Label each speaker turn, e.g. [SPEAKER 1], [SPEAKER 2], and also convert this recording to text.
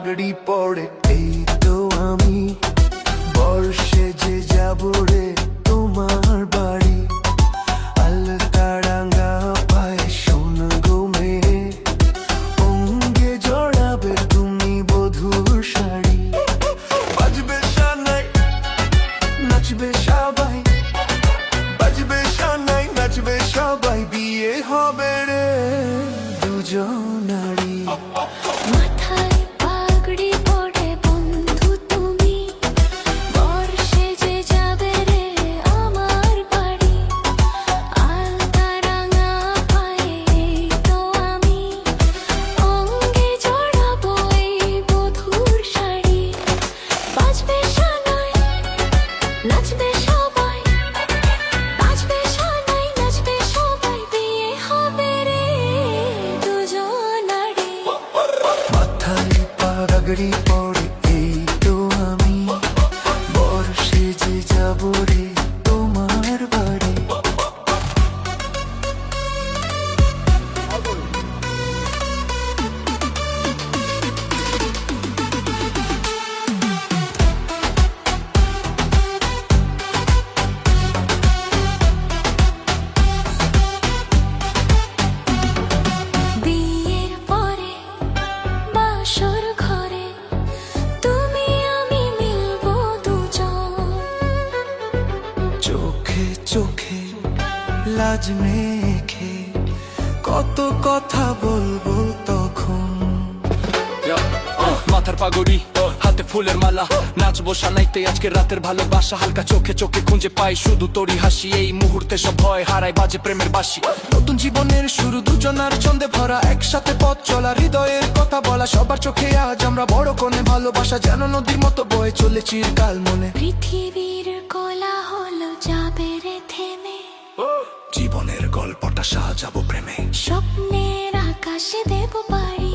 [SPEAKER 1] পাগড়ি পড়ে এই তো আমি বর্ষে যে যাব রে তোমার বাড়ি আলতারাঙ্গা পায়ে সোনা গো মেয়ে অঙ্গে জড়াবে তুমি বধূর শাড়ি বাজবে শানাই নাচবে সবাই বাজবে শানাই নাচবে সবাই বিয়ে হবে রে দুজনারই
[SPEAKER 2] মাথায় পাগড়ি পড়ে বন্ধু তুমি বর্ষে যে যাবে রে আমার বাড়ি আলতারাঙ্গা পায়ে এই তো আমি অঙ্গে জড়াবো এই বধূর শাড়ি বাজবে শানাই নাচবে সবাই বাজবে শানাই নাচবে সবাই বিয়ে হবে রে দুজনারই
[SPEAKER 1] মাথায় পাগড়ি পড়ে এই তো আমি বর্ষে যে যাব রে তোমার বাড়ি
[SPEAKER 2] বিয়ের পরে বাসর ঘরে তুমি আমি মিলবো দুজন
[SPEAKER 1] চোখে চোখে লাজ মেখে কত কথা বলবো তখন
[SPEAKER 3] মাথার পাগড়ি হাতে ফুলের মালা নাচবো সানাইতে আজকে রাতের ভালোবাসা হালকা চোখে চোখে খুঁজে পাই শুধু তোরই হাসি এই মুহূর্তে সব ভয় হারাই বাজে প্রেমের বাসি নতুন জীবনের শুরু দুজনার ছন্দে ভরা একসাথে পথ চলা হৃদয়ের কথা বলা সবার চোখে আজ আমরা বড় কোণে ভালোবাসা যেন নদীর মতো বয়ে চলে চিরকাল মনে
[SPEAKER 2] পৃথিবীর কোলাহল যাবে রে থেমে
[SPEAKER 1] জীবনের গল্পটা সাজাবো প্রেমে
[SPEAKER 2] স্বপ্নের আকাশে দেব পারি